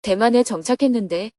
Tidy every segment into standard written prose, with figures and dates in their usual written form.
대만에 정착했는데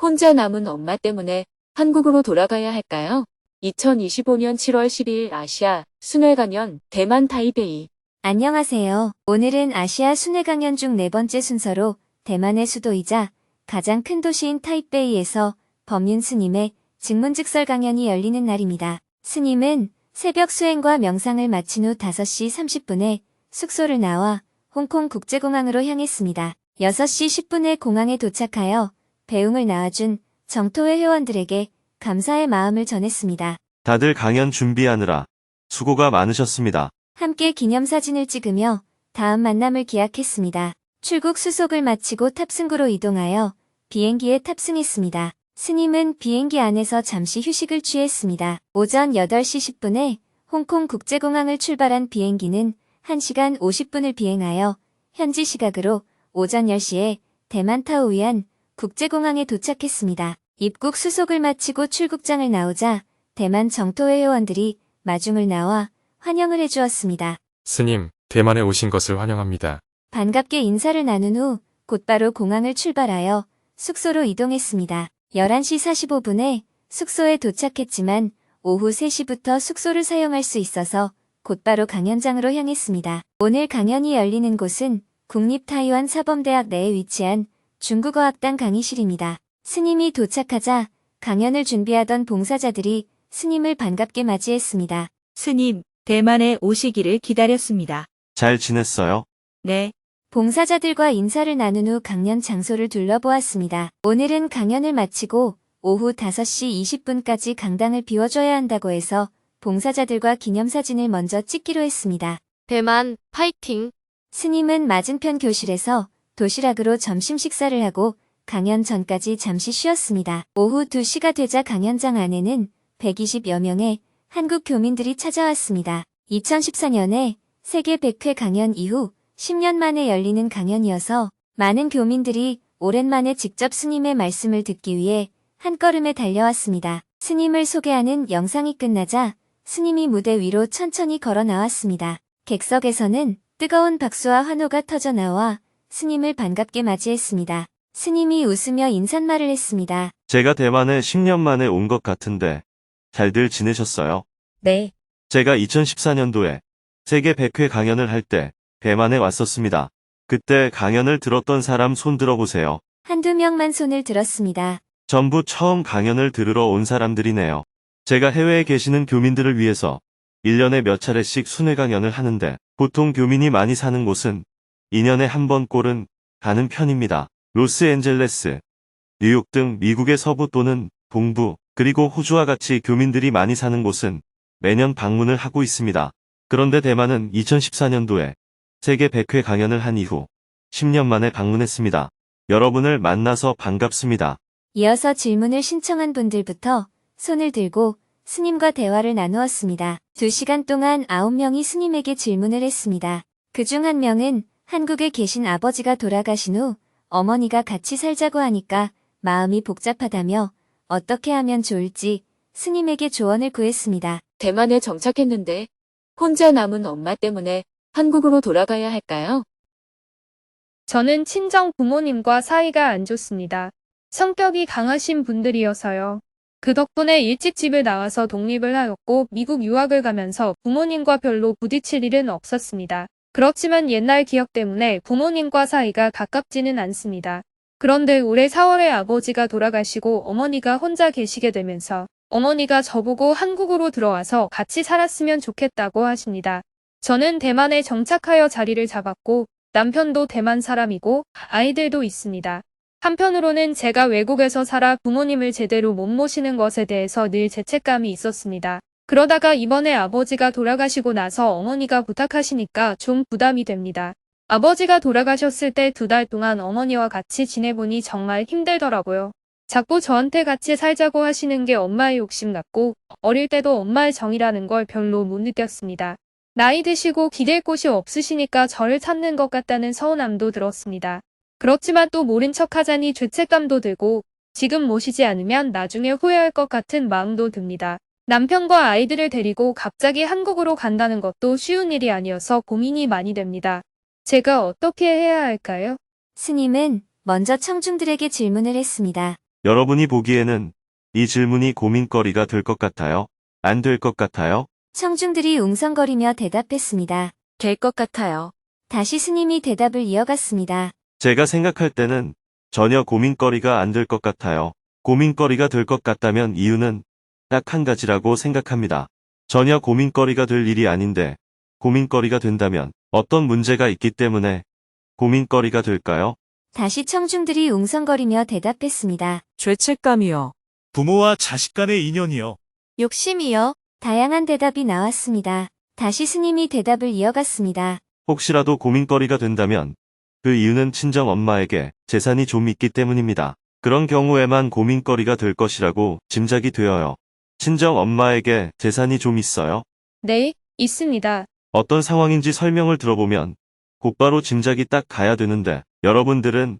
혼자 남은 엄마 때문에 한국으로 돌아가야 할까요? 2025년 7월 12일 아시아 순회 강연 대만 타이베이. 안녕하세요. 오늘은 아시아 순회 강연 중 네 번째 순서로 대만의 수도이자 가장 큰 도시인 타이베이에서 법륜 스님의 증문즉설 강연이 열리는 날입니다. 스님은 새벽 수행과 명상을 마친 후 5시 30분에 숙소를 나와 홍콩 국제공항으로 향했습니다. 6시 10분에 공항에 도착하여 배웅을 낳아준 정토회 회원들에게 감사의 마음을 전했습니다. 다들 강연 준비하느라 수고가 많으셨습니다. 함께 기념사진을 찍으며 다음 만남을 기약했습니다. 출국 수속을 마치고 탑승구로 이동하여 비행기에 탑승했습니다. 스님은 비행기 안에서 잠시 휴식을 취했습니다. 오전 8시 10분에 홍콩 국제공항을 출발한 비행기는 1시간 50분을 비행하여 현지 시각으로 오전 10시에 대만타오 위안 국제공항에 도착했습니다. 입국 수속을 마치고 출국장을 나오자 대만 정토회 회원들이 마중을 나와 환영을 해주었습니다. 스님, 대만에 오신 것을 환영합니다. 반갑게 인사를 나눈 후 곧바로 공항을 출발하여 숙소로 이동했습니다. 11시 45분에 숙소에 도착했지만 오후 3시부터 숙소를 사용할 수 있어서 곧바로 강연장으로 향했습니다. 오늘 강연이 열리는 곳은 국립타이완 사범대학 내에 위치한 중국어학당 강의실입니다. 스님이 도착하자 강연을 준비하던 봉사자들이 스님을 반갑게 맞이했습니다. 스님, 대만에 오시기를 기다렸습니다. 잘 지냈어요? 네, 봉사자들과 인사를 나눈 후 강연 장소를 둘러보았습니다. 오늘은 강연을 마치고 오후 5시 20분까지 강당을 비워줘야 한다고 해서 봉사자들과 기념사진을 먼저 찍기로 했습니다. 대만 파이팅. 스님은 맞은편 교실에서 도시락으로 점심 식사를 하고 강연 전까지 잠시 쉬었습니다. 오후 2시가 되자 강연장 안에는 120여 명의 한국 교민들이 찾아왔습니다. 2014년에 세계 100회 강연 이후 10년 만에 열리는 강연이어서 많은 교민들이 오랜만에 직접 스님의 말씀을 듣기 위해 한걸음에 달려왔습니다. 스님을 소개하는 영상이 끝나자 스님이 무대 위로 천천히 걸어 나왔습니다. 객석에서는 뜨거운 박수와 환호가 터져 나와 스님을 반갑게 맞이했습니다. 스님이 웃으며 인사말을 했습니다. 제가 대만에 10년 만에 온 것 같은데 잘들 지내셨어요? 네, 제가 2014년도에 세계 100회 강연을 할 때 대만에 왔었습니다. 그때 강연을 들었던 사람 손 들어보세요. 한두 명만 손을 들었습니다. 전부 처음 강연을 들으러 온 사람들이네요. 제가 해외에 계시는 교민들을 위해서 1년에 몇 차례씩 순회 강연을 하는데 보통 교민이 많이 사는 곳은 2년에 한 번꼴은 가는 편입니다. 로스앤젤레스, 뉴욕 등 미국의 서부 또는 동부, 그리고 호주와 같이 교민들이 많이 사는 곳은 매년 방문을 하고 있습니다. 그런데 대만은 2014년도에 세계 100회 강연을 한 이후 10년 만에 방문했습니다. 여러분을 만나서 반갑습니다. 이어서 질문을 신청한 분들부터 손을 들고 스님과 대화를 나누었습니다. 2시간 동안 9명이 스님에게 질문을 했습니다. 그중 한 명은 한국에 계신 아버지가 돌아가신 후 어머니가 같이 살자고 하니까 마음이 복잡하다며 어떻게 하면 좋을지 스님에게 조언을 구했습니다. 대만에 정착했는데 혼자 남은 엄마 때문에 한국으로 돌아가야 할까요? 저는 친정 부모님과 사이가 안 좋습니다. 성격이 강하신 분들이어서요. 그 덕분에 일찍 집을 나와서 독립을 하였고 미국 유학을 가면서 부모님과 별로 부딪힐 일은 없었습니다. 그렇지만 옛날 기억 때문에 부모님과 사이가 가깝지는 않습니다. 그런데 올해 4월에 아버지가 돌아가시고 어머니가 혼자 계시게 되면서 어머니가 저보고 한국으로 들어와서 같이 살았으면 좋겠다고 하십니다. 저는 대만에 정착하여 자리를 잡았고 남편도 대만 사람이고 아이들도 있습니다. 한편으로는 제가 외국에서 살아 부모님을 제대로 못 모시는 것에 대해서 늘 죄책감이 있었습니다. 그러다가 이번에 아버지가 돌아가시고 나서 어머니가 부탁하시니까 좀 부담이 됩니다. 아버지가 돌아가셨을 때 2달 동안 어머니와 같이 지내보니 정말 힘들더라고요. 자꾸 저한테 같이 살자고 하시는 게 엄마의 욕심 같고 어릴 때도 엄마의 정이라는 걸 별로 못 느꼈습니다. 나이 드시고 기댈 곳이 없으시니까 저를 찾는 것 같다는 서운함도 들었습니다. 그렇지만 또 모른 척 하자니 죄책감도 들고 지금 모시지 않으면 나중에 후회할 것 같은 마음도 듭니다. 남편과 아이들을 데리고 갑자기 한국으로 간다는 것도 쉬운 일이 아니어서 고민이 많이 됩니다. 제가 어떻게 해야 할까요? 스님은 먼저 청중들에게 질문을 했습니다. 여러분이 보기에는 이 질문이 고민거리가 될 것 같아요? 안 될 것 같아요? 청중들이 웅성거리며 대답했습니다. 될 것 같아요. 다시 스님이 대답을 이어갔습니다. 제가 생각할 때는 전혀 고민거리가 안 될 것 같아요. 고민거리가 될 것 같다면 이유는 딱 한 가지라고 생각합니다. 전혀 고민거리가 될 일이 아닌데 고민거리가 된다면 어떤 문제가 있기 때문에 고민거리가 될까요? 다시 청중들이 웅성거리며 대답했습니다. 죄책감이요. 부모와 자식 간의 인연이요. 욕심이요. 다양한 대답이 나왔습니다. 다시 스님이 대답을 이어갔습니다. 혹시라도 고민거리가 된다면 그 이유는 친정 엄마에게 재산이 좀 있기 때문입니다. 그런 경우에만 고민거리가 될 것이라고 짐작이 되어요. 친정 엄마에게 재산이 좀 있어요? 네, 있습니다. 어떤 상황인지 설명을 들어보면 곧바로 짐작이 딱 가야 되는데 여러분들은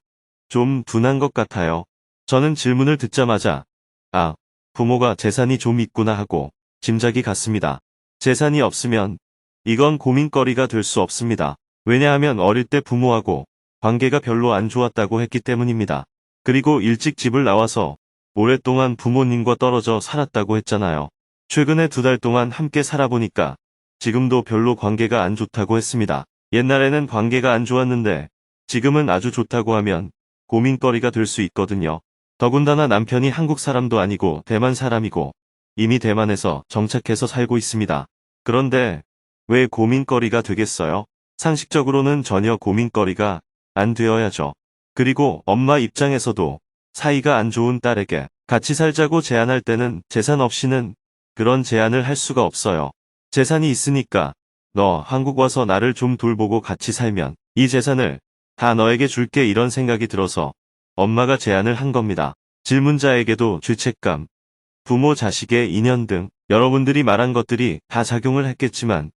좀 둔한 것 같아요. 저는 질문을 듣자마자 아, 부모가 재산이 좀 있구나 하고 짐작이 갔습니다. 재산이 없으면 이건 고민거리가 될 수 없습니다. 왜냐하면 어릴 때 부모하고 관계가 별로 안 좋았다고 했기 때문입니다. 그리고 일찍 집을 나와서 오랫동안 부모님과 떨어져 살았다고 했잖아요. 최근에 2달 동안 함께 살아보니까 지금도 별로 관계가 안 좋다고 했습니다. 옛날에는 관계가 안 좋았는데 지금은 아주 좋다고 하면 고민거리가 될 수 있거든요. 더군다나 남편이 한국 사람도 아니고 대만 사람이고 이미 대만에서 정착해서 살고 있습니다. 그런데 왜 고민거리가 되겠어요? 상식적으로는 전혀 고민거리가 안 되어야죠. 그리고 엄마 입장에서도 사이가 안 좋은 딸에게 같이 살자고 제안할 때는 재산 없이는 그런 제안을 할 수가 없어요. 재산이 있으니까 너 한국 와서 나를 좀 돌보고 같이 살면 이 재산을 다 너에게 줄게 이런 생각이 들어서 엄마가 제안을 한 겁니다. 질문자에게도 죄책감, 부모 자식의 인연 등 여러분들이 말한 것들이 다 작용을 했겠지만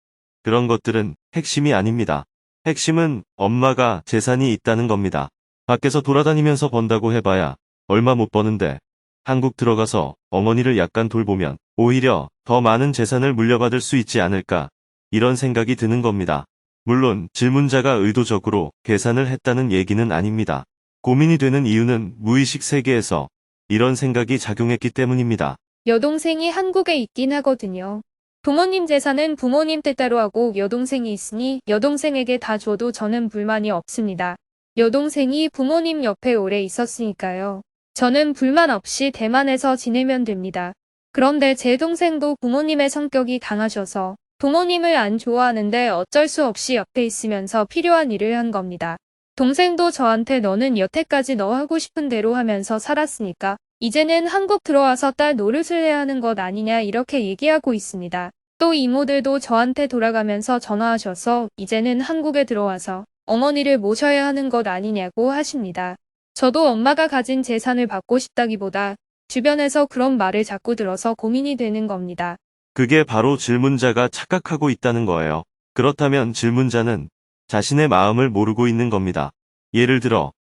그런 것들은 핵심이 아닙니다. 핵심은 엄마가 재산이 있다는 겁니다. 밖에서 돌아다니면서 번다고 해봐야 얼마 못 버는데 한국 들어가서 어머니를 약간 돌보면 오히려 더 많은 재산을 물려받을 수 있지 않을까 이런 생각이 드는 겁니다. 물론 질문자가 의도적으로 계산을 했다는 얘기는 아닙니다. 고민이 되는 이유는 무의식 세계에서 이런 생각이 작용했기 때문입니다. 여동생이 한국에 있긴 하거든요. 부모님 재산은 부모님 뜻대로 하고 여동생이 있으니 여동생에게 다 줘도 저는 불만이 없습니다. 여동생이 부모님 옆에 오래 있었으니까요. 저는 불만 없이 대만에서 지내면 됩니다. 그런데 제 동생도 부모님의 성격이 강하셔서 부모님을 안 좋아하는데 어쩔 수 없이 옆에 있으면서 필요한 일을 한 겁니다. 동생도 저한테 너는 여태까지 너 하고 싶은 대로 하면서 살았으니까 이제는 한국 들어와서 딸 노릇을 해야 하는 것 아니냐 이렇게 얘기하고 있습니다. 또 이모들도 저한테 돌아가면서 전화하셔서 이제는 한국에 들어와서 어머니를 모셔야 하는 것 아니냐고 하십니다. 저도 엄마가 가진 재산을 받고 싶다기보다 주변에서 그런 말을 자꾸 들어서 고민이 되는 겁니다. 그게 바로 질문자가 착각하고 있다는 거예요. 그렇다면 질문자는 자신의 마음을 모르고 있는 겁니다. 예를 들어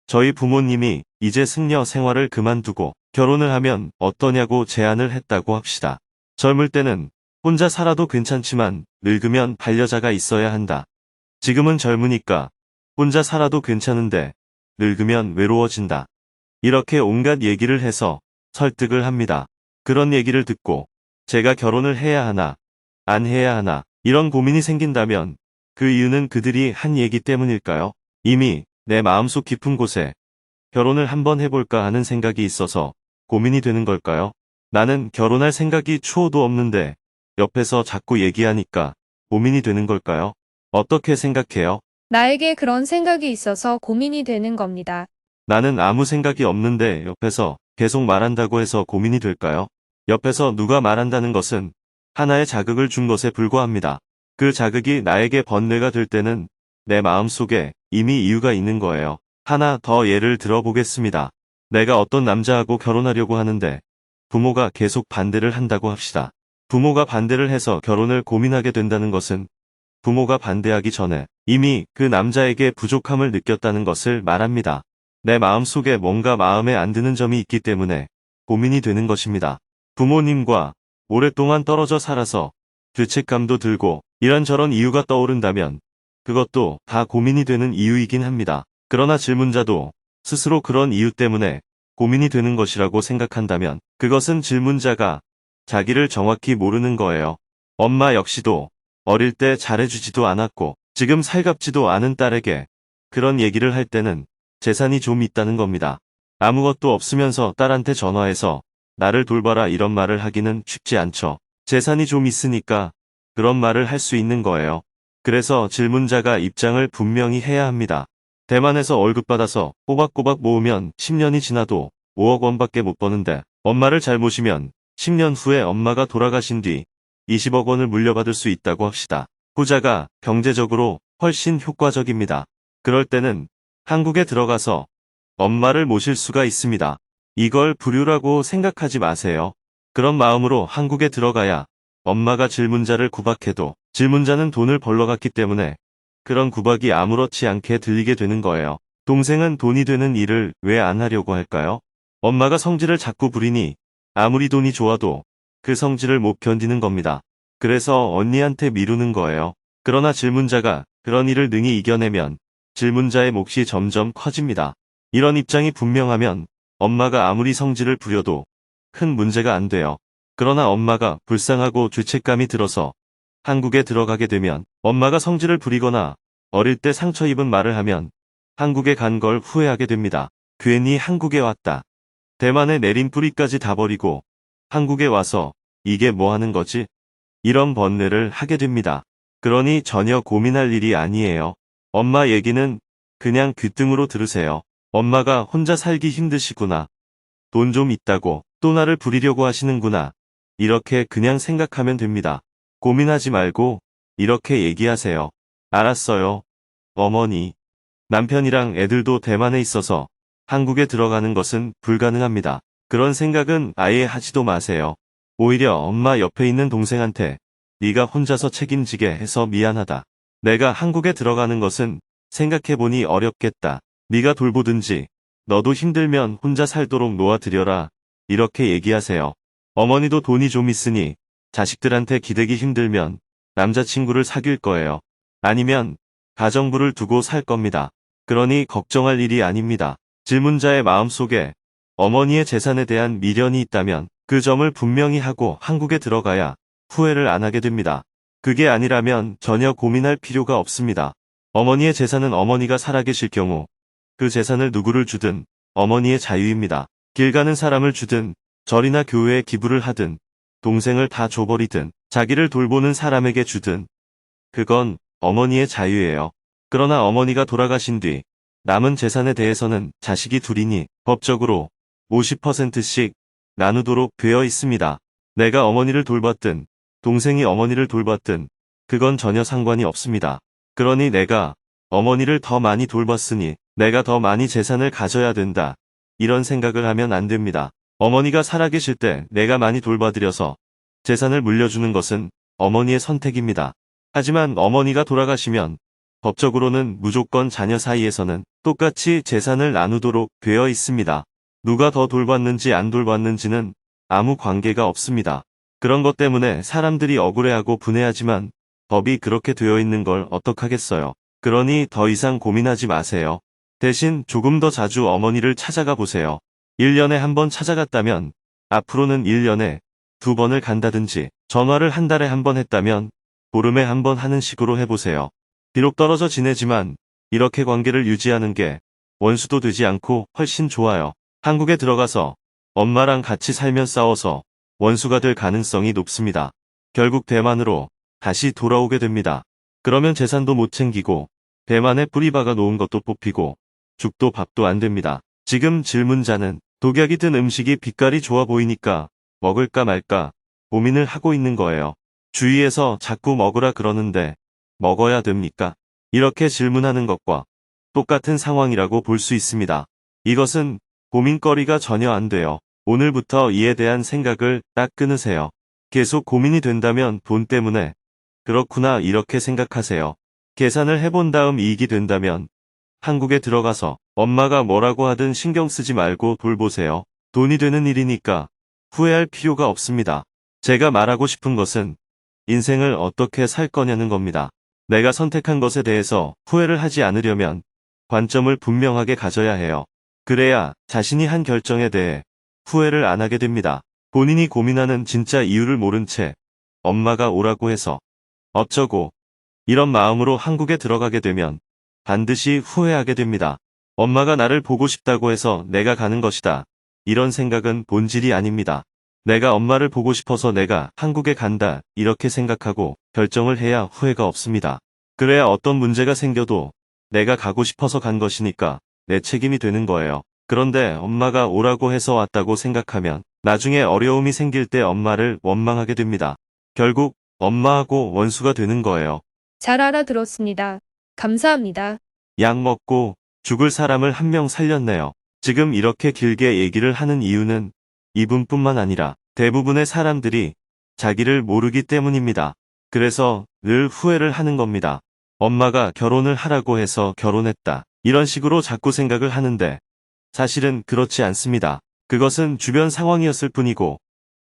저희 부모님이 이제 승려 생활을 그만두고 결혼을 하면 어떠냐고 제안을 했다고 합시다. 젊을 때는 혼자 살아도 괜찮지만 늙으면 반려자가 있어야 한다. 지금은 젊으니까 혼자 살아도 괜찮은데 늙으면 외로워진다. 이렇게 온갖 얘기를 해서 설득을 합니다. 그런 얘기를 듣고 제가 결혼을 해야 하나, 안 해야 하나 이런 고민이 생긴다면 그 이유는 그들이 한 얘기 때문일까요? 이미 내 마음속 깊은 곳에 결혼을 한번 해볼까 하는 생각이 있어서 고민이 되는 걸까요? 나는 결혼할 생각이 추호도 없는데 옆에서 자꾸 얘기하니까 고민이 되는 걸까요? 어떻게 생각해요? 나에게 그런 생각이 있어서 고민이 되는 겁니다. 나는 아무 생각이 없는데 옆에서 계속 말한다고 해서 고민이 될까요? 옆에서 누가 말한다는 것은 하나의 자극을 준 것에 불과합니다. 그 자극이 나에게 번뇌가 될 때는 내 마음속에 이미 이유가 있는 거예요. 하나 더 예를 들어보겠습니다. 내가 어떤 남자하고 결혼하려고 하는데 부모가 계속 반대를 한다고 합시다. 부모가 반대를 해서 결혼을 고민하게 된다는 것은 부모가 반대하기 전에 이미 그 남자에게 부족함을 느꼈다는 것을 말합니다. 내 마음속에 뭔가 마음에 안 드는 점이 있기 때문에 고민이 되는 것입니다. 부모님과 오랫동안 떨어져 살아서 죄책감도 들고 이런저런 이유가 떠오른다면 그것도 다 고민이 되는 이유이긴 합니다. 그러나 질문자도 스스로 그런 이유 때문에 고민이 되는 것이라고 생각한다면 그것은 질문자가 자기를 정확히 모르는 거예요. 엄마 역시도 어릴 때 잘해주지도 않았고 지금 살갑지도 않은 딸에게 그런 얘기를 할 때는 재산이 좀 있다는 겁니다. 아무것도 없으면서 딸한테 전화해서 나를 돌봐라 이런 말을 하기는 쉽지 않죠. 재산이 좀 있으니까 그런 말을 할 수 있는 거예요. 그래서 질문자가 입장을 분명히 해야 합니다. 대만에서 월급 받아서 꼬박꼬박 모으면 10년이 지나도 5억 원밖에 못 버는데 엄마를 잘 모시면 10년 후에 엄마가 돌아가신 뒤 20억 원을 물려받을 수 있다고 합시다. 후자가 경제적으로 훨씬 효과적입니다. 그럴 때는 한국에 들어가서 엄마를 모실 수가 있습니다. 이걸 불효라고 생각하지 마세요. 그런 마음으로 한국에 들어가야 엄마가 질문자를 구박해도 질문자는 돈을 벌러 갔기 때문에 그런 구박이 아무렇지 않게 들리게 되는 거예요. 동생은 돈이 되는 일을 왜 안 하려고 할까요? 엄마가 성질을 자꾸 부리니 아무리 돈이 좋아도 그 성질을 못 견디는 겁니다. 그래서 언니한테 미루는 거예요. 그러나 질문자가 그런 일을 능히 이겨내면 질문자의 몫이 점점 커집니다. 이런 입장이 분명하면 엄마가 아무리 성질을 부려도 큰 문제가 안 돼요. 그러나 엄마가 불쌍하고 죄책감이 들어서 한국에 들어가게 되면 엄마가 성질을 부리거나 어릴 때 상처 입은 말을 하면 한국에 간 걸 후회하게 됩니다. 괜히 한국에 왔다. 대만에 내린 뿌리까지 다 버리고 한국에 와서 이게 뭐 하는 거지? 이런 번뇌를 하게 됩니다. 그러니 전혀 고민할 일이 아니에요. 엄마 얘기는 그냥 귓등으로 들으세요. 엄마가 혼자 살기 힘드시구나. 돈 좀 있다고 또 나를 부리려고 하시는구나. 이렇게 그냥 생각하면 됩니다. 고민하지 말고 이렇게 얘기하세요. 알았어요. 어머니. 남편이랑 애들도 대만에 있어서 한국에 들어가는 것은 불가능합니다. 그런 생각은 아예 하지도 마세요. 오히려 엄마 옆에 있는 동생한테 네가 혼자서 책임지게 해서 미안하다. 내가 한국에 들어가는 것은 생각해보니 어렵겠다. 네가 돌보든지 너도 힘들면 혼자 살도록 놓아드려라. 이렇게 얘기하세요. 어머니도 돈이 좀 있으니 자식들한테 기대기 힘들면 남자친구를 사귈 거예요. 아니면 가정부를 두고 살 겁니다. 그러니 걱정할 일이 아닙니다. 질문자의 마음속에 어머니의 재산에 대한 미련이 있다면 그 점을 분명히 하고 한국에 들어가야 후회를 안 하게 됩니다. 그게 아니라면 전혀 고민할 필요가 없습니다. 어머니의 재산은 어머니가 살아계실 경우 그 재산을 누구를 주든 어머니의 자유입니다. 길 가는 사람을 주든 절이나 교회에 기부를 하든 동생을 다 줘버리든 자기를 돌보는 사람에게 주든 그건 어머니의 자유예요. 그러나 어머니가 돌아가신 뒤 남은 재산에 대해서는 자식이 둘이니 법적으로 50%씩 나누도록 되어 있습니다. 내가 어머니를 돌봤든 동생이 어머니를 돌봤든 그건 전혀 상관이 없습니다. 그러니 내가 어머니를 더 많이 돌봤으니 내가 더 많이 재산을 가져야 된다. 이런 생각을 하면 안 됩니다. 어머니가 살아계실 때 내가 많이 돌봐드려서 재산을 물려주는 것은 어머니의 선택입니다. 하지만 어머니가 돌아가시면 법적으로는 무조건 자녀 사이에서는 똑같이 재산을 나누도록 되어 있습니다. 누가 더 돌봤는지 안 돌봤는지는 아무 관계가 없습니다. 그런 것 때문에 사람들이 억울해하고 분해하지만 법이 그렇게 되어 있는 걸 어떡하겠어요. 그러니 더 이상 고민하지 마세요. 대신 조금 더 자주 어머니를 찾아가 보세요. 1년에 한 번 찾아갔다면 앞으로는 1년에 2번을 간다든지 전화를 한 달에 한 번 했다면 보름에 한 번 하는 식으로 해보세요. 비록 떨어져 지내지만 이렇게 관계를 유지하는 게 원수도 되지 않고 훨씬 좋아요. 한국에 들어가서 엄마랑 같이 살면 싸워서 원수가 될 가능성이 높습니다. 결국 대만으로 다시 돌아오게 됩니다. 그러면 재산도 못 챙기고 대만에 뿌리 박아 놓은 것도 뽑히고 죽도 밥도 안 됩니다. 지금 질문자는 독약이 든 음식이 빛깔이 좋아 보이니까 먹을까 말까 고민을 하고 있는 거예요. 주위에서 자꾸 먹으라 그러는데 먹어야 됩니까? 이렇게 질문하는 것과 똑같은 상황이라고 볼 수 있습니다. 이것은 고민거리가 전혀 안 돼요. 오늘부터 이에 대한 생각을 딱 끊으세요. 계속 고민이 된다면 돈 때문에 그렇구나 이렇게 생각하세요. 계산을 해본 다음 이익이 된다면 한국에 들어가서 엄마가 뭐라고 하든 신경 쓰지 말고 돌보세요. 돈이 되는 일이니까 후회할 필요가 없습니다. 제가 말하고 싶은 것은 인생을 어떻게 살 거냐는 겁니다. 내가 선택한 것에 대해서 후회를 하지 않으려면 관점을 분명하게 가져야 해요. 그래야 자신이 한 결정에 대해 후회를 안 하게 됩니다. 본인이 고민하는 진짜 이유를 모른 채 엄마가 오라고 해서 어쩌고 이런 마음으로 한국에 들어가게 되면 반드시 후회하게 됩니다. 엄마가 나를 보고 싶다고 해서 내가 가는 것이다. 이런 생각은 본질이 아닙니다. 내가 엄마를 보고 싶어서 내가 한국에 간다. 이렇게 생각하고 결정을 해야 후회가 없습니다. 그래야 어떤 문제가 생겨도 내가 가고 싶어서 간 것이니까 내 책임이 되는 거예요. 그런데 엄마가 오라고 해서 왔다고 생각하면 나중에 어려움이 생길 때 엄마를 원망하게 됩니다. 결국 엄마하고 원수가 되는 거예요. 잘 알아들었습니다. 감사합니다. 약 먹고 죽을 사람을 한 명 살렸네요. 지금 이렇게 길게 얘기를 하는 이유는 이분뿐만 아니라 대부분의 사람들이 자기를 모르기 때문입니다. 그래서 늘 후회를 하는 겁니다. 엄마가 결혼을 하라고 해서 결혼했다. 이런 식으로 자꾸 생각을 하는데 사실은 그렇지 않습니다. 그것은 주변 상황이었을 뿐이고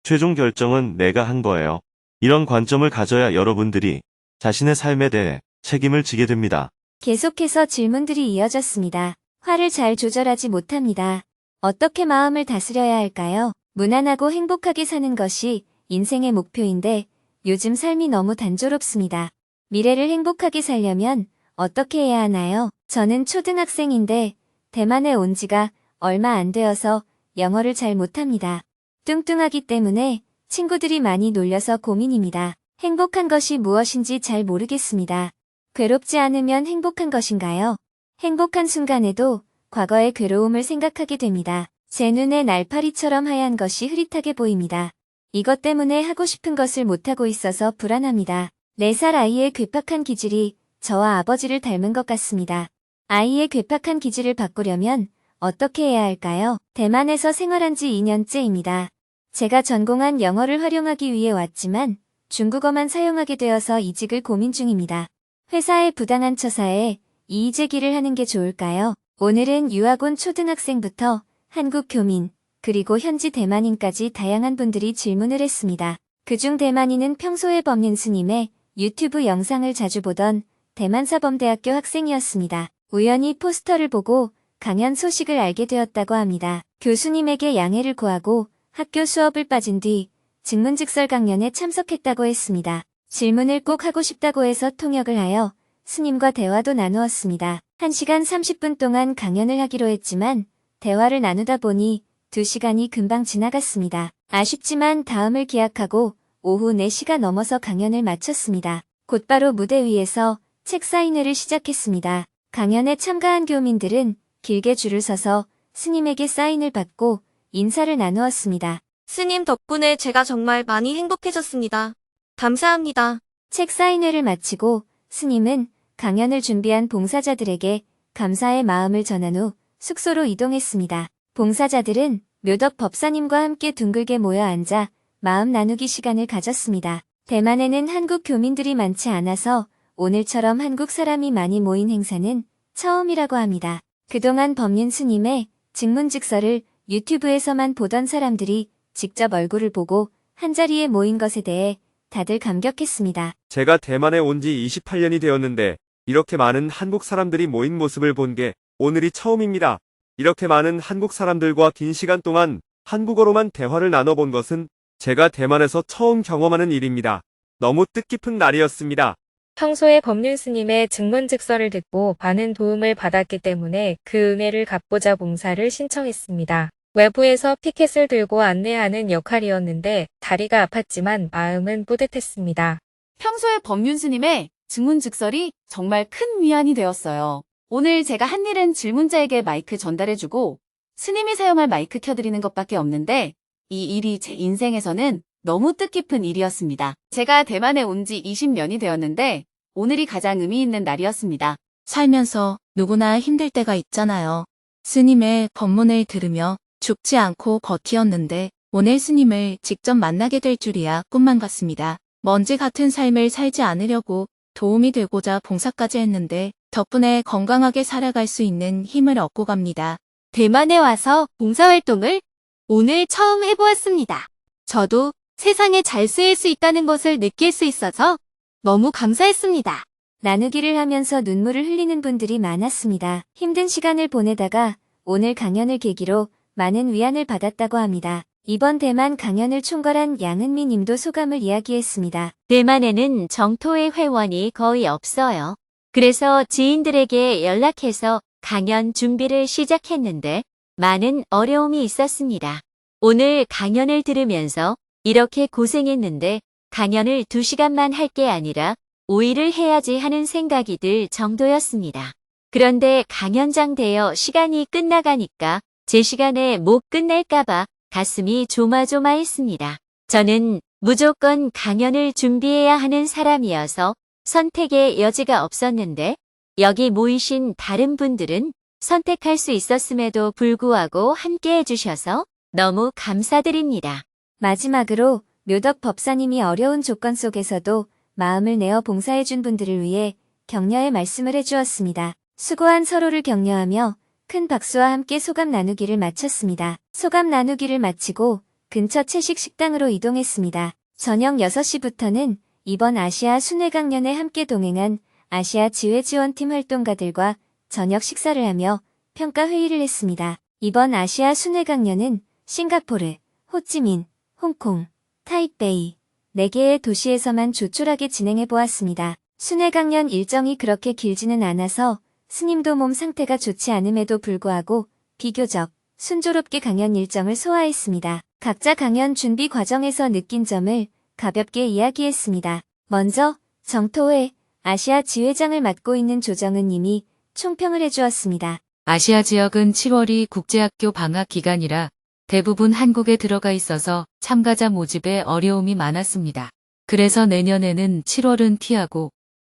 최종 결정은 내가 한 거예요. 이런 관점을 가져야 여러분들이 자신의 삶에 대해 책임을 지게 됩니다. 계속해서 질문들이 이어졌습니다. 화를 잘 조절하지 못합니다. 어떻게 마음을 다스려야 할까요? 무난하고 행복하게 사는 것이 인생의 목표인데 요즘 삶이 너무 단조롭습니다. 미래를 행복하게 살려면 어떻게 해야 하나요? 저는 초등학생인데 대만에 온 지가 얼마 안 되어서 영어를 잘 못합니다. 뚱뚱하기 때문에 친구들이 많이 놀려서 고민입니다. 행복한 것이 무엇인지 잘 모르겠습니다. 괴롭지 않으면 행복한 것인가요? 행복한 순간에도 과거의 괴로움을 생각하게 됩니다. 제 눈에 날파리처럼 하얀 것이 흐릿하게 보입니다. 이것 때문에 하고 싶은 것을 못하고 있어서 불안합니다. 4살 아이의 괴팍한 기질이 저와 아버지를 닮은 것 같습니다. 아이의 괴팍한 기질을 바꾸려면 어떻게 해야 할까요? 대만에서 생활한 지 2년째입니다. 제가 전공한 영어를 활용하기 위해 왔지만 중국어만 사용하게 되어서 이직을 고민 중입니다. 회사의 부당한 처사에 이의 제기를 하는 게 좋을까요? 오늘은 유학 온 초등학생부터 한국 교민, 그리고 현지 대만인까지 다양한 분들이 질문을 했습니다. 그중 대만인은 평소에 법륜 스님의 유튜브 영상을 자주 보던 대만사범대학교 학생이었습니다. 우연히 포스터를 보고 강연 소식을 알게 되었다고 합니다. 교수님에게 양해를 구하고 학교 수업을 빠진 뒤 증문즉설 강연에 참석했다고 했습니다. 질문을 꼭 하고 싶다고 해서 통역을 하여 스님과 대화도 나누었습니다. 1시간 30분 동안 강연을 하기로 했지만 대화를 나누다 보니 2시간이 금방 지나갔습니다. 아쉽지만 다음을 기약하고 오후 4시가 넘어서 강연을 마쳤습니다. 곧바로 무대 위에서 책 사인회를 시작했습니다. 강연에 참가한 교민들은 길게 줄을 서서 스님에게 사인을 받고 인사를 나누었습니다. 스님 덕분에 제가 정말 많이 행복해졌습니다. 감사합니다. 책 사인회를 마치고 스님은 강연을 준비한 봉사자들에게 감사의 마음을 전한 후 숙소로 이동했습니다. 봉사자들은 묘덕 법사님과 함께 둥글게 모여 앉아 마음 나누기 시간을 가졌습니다. 대만에는 한국 교민들이 많지 않아서 오늘처럼 한국 사람이 많이 모인 행사는 처음이라고 합니다. 그동안 법륜 스님의 증문즉설을 유튜브에서만 보던 사람들이 직접 얼굴을 보고 한자리에 모인 것에 대해 다들 감격했습니다. 제가 대만에 온 지 28년이 되었는데 이렇게 많은 한국 사람들이 모인 모습을 본 게 오늘이 처음입니다. 이렇게 많은 한국 사람들과 긴 시간 동안 한국어로만 대화를 나눠본 것은 제가 대만에서 처음 경험하는 일입니다. 너무 뜻깊은 날이었습니다. 평소에 법륜 스님의 증문즉설을 듣고 많은 도움을 받았기 때문에 그 은혜를 갚고자 봉사를 신청했습니다. 외부에서 피켓을 들고 안내하는 역할이었는데 다리가 아팠지만 마음은 뿌듯했습니다. 평소에 법륜 스님의 증문즉설이 정말 큰 위안이 되었어요. 오늘 제가 한 일은 질문자에게 마이크 전달해주고 스님이 사용할 마이크 켜드리는 것밖에 없는데 이 일이 제 인생에서는 너무 뜻깊은 일이었습니다. 제가 대만에 온 지 20년이 되었는데 오늘이 가장 의미 있는 날이었습니다. 살면서 누구나 힘들 때가 있잖아요. 스님의 법문을 들으며 죽지 않고 버티었는데 오늘 스님을 직접 만나게 될 줄이야 꿈만 같습니다. 먼지 같은 삶을 살지 않으려고 도움이 되고자 봉사까지 했는데 덕분에 건강하게 살아갈 수 있는 힘을 얻고 갑니다. 대만에 와서 봉사활동을 오늘 처음 해보았습니다. 저도 세상에 잘 쓰일 수 있다는 것을 느낄 수 있어서 너무 감사했습니다. 나누기를 하면서 눈물을 흘리는 분들이 많았습니다. 힘든 시간을 보내다가 오늘 강연을 계기로 많은 위안을 받았다고 합니다. 이번 대만 강연을 총괄한 양은미 님도 소감을 이야기했습니다. 대만에는 정토회 회원이 거의 없어요. 그래서 지인들에게 연락해서 강연 준비를 시작했는데 많은 어려움이 있었습니다. 오늘 강연을 들으면서 이렇게 고생했는데 강연을 2시간만 할 게 아니라 5일을 해야지 하는 생각이 들 정도였습니다. 그런데 강연장 되어 시간이 끝나가니까 제 시간에 못 끝낼까봐 가슴이 조마조마했습니다. 저는 무조건 강연을 준비해야 하는 사람이어서 선택의 여지가 없었는데 여기 모이신 다른 분들은 선택할 수 있었음에도 불구하고 함께 해주셔서 너무 감사드립니다. 마지막으로 묘덕 법사님이 어려운 조건 속에서도 마음을 내어 봉사해준 분들을 위해 격려의 말씀을 해주었습니다. 수고한 서로를 격려하며 큰 박수와 함께 소감 나누기를 마쳤습니다. 소감 나누기를 마치고 근처 채식 식당으로 이동했습니다. 저녁 6시부터는 이번 아시아 순회 강연에 함께 동행한 아시아 지회 지원팀 활동가들과 저녁 식사를 하며 평가 회의를 했습니다. 이번 아시아 순회 강연은 싱가포르, 호찌민, 홍콩, 타이베이 4개의 도시에서만 조촐하게 진행해 보았습니다. 순회 강연 일정이 그렇게 길지는 않아서 스님도 몸 상태가 좋지 않음에도 불구하고 비교적 순조롭게 강연 일정을 소화했습니다. 각자 강연 준비 과정에서 느낀 점을 가볍게 이야기했습니다. 먼저 정토회 아시아 지회장을 맡고 있는 조정은 님이 총평을 해주었습니다. 아시아 지역은 7월이 국제학교 방학 기간이라 대부분 한국에 들어가 있어서 참가자 모집에 어려움이 많았습니다. 그래서 내년에는 7월은 피하고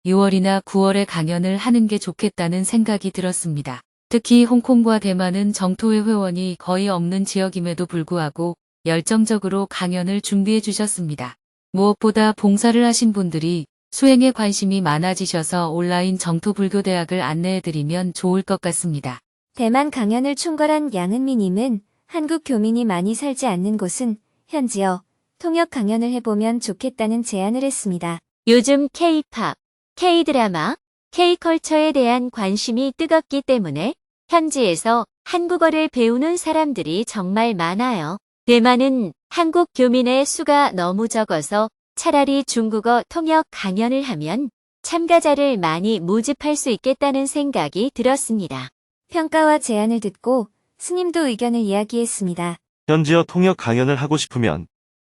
6월이나 9월에 강연을 하는 게 좋겠다는 생각이 들었습니다. 특히 홍콩과 대만은 정토회 회원이 거의 없는 지역임에도 불구하고 열정적으로 강연을 준비해 주셨습니다. 무엇보다 봉사를 하신 분들이 수행에 관심이 많아지셔서 온라인 정토불교대학을 안내해드리면 좋을 것 같습니다. 대만 강연을 총괄한 양은미 님은 한국 교민이 많이 살지 않는 곳은 현지어 통역 강연을 해보면 좋겠다는 제안을 했습니다. 요즘 K-팝, K-드라마, K-컬처에 대한 관심이 뜨겁기 때문에 현지에서 한국어를 배우는 사람들이 정말 많아요. 대만은 한국 교민의 수가 너무 적어서 차라리 중국어 통역 강연을 하면 참가자를 많이 모집할 수 있겠다는 생각이 들었습니다. 평가와 제안을 듣고 스님도 의견을 이야기했습니다. 현지어 통역 강연을 하고 싶으면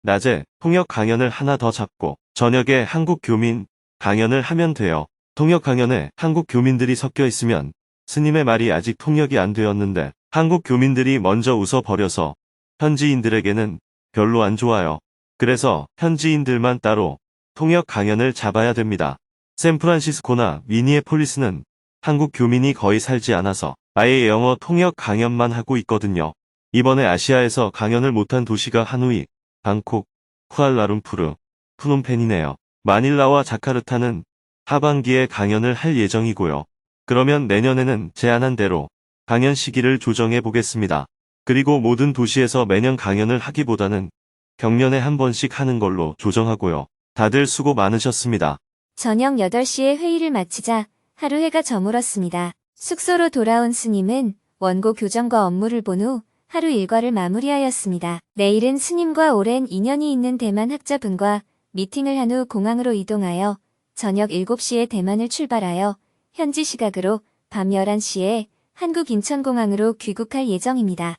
낮에 통역 강연을 하나 더 잡고 저녁에 한국 교민 강연을 하면 돼요. 통역 강연에 한국 교민들이 섞여 있으면 스님의 말이 아직 통역이 안 되었는데 한국 교민들이 먼저 웃어버려서 현지인들에게는 별로 안 좋아요. 그래서 현지인들만 따로 통역 강연을 잡아야 됩니다. 샌프란시스코나 미니애폴리스는 한국 교민이 거의 살지 않아서 아예 영어 통역 강연만 하고 있거든요. 이번에 아시아에서 강연을 못한 도시가 하노이, 방콕, 쿠알라룸푸르, 푸놈펜이네요. 마닐라와 자카르타는 하반기에 강연을 할 예정이고요. 그러면 내년에는 제안한 대로 강연 시기를 조정해 보겠습니다. 그리고 모든 도시에서 매년 강연을 하기보다는 격년에 한 번씩 하는 걸로 조정하고요. 다들 수고 많으셨습니다. 저녁 8시에 회의를 마치자 하루 해가 저물었습니다. 숙소로 돌아온 스님은 원고 교정과 업무를 본 후 하루 일과를 마무리하였습니다. 내일은 스님과 오랜 인연이 있는 대만 학자분과 미팅을 한 후 공항으로 이동하여 저녁 7시에 대만을 출발하여 현지 시각으로 밤 11시에 한국 인천공항으로 귀국할 예정입니다.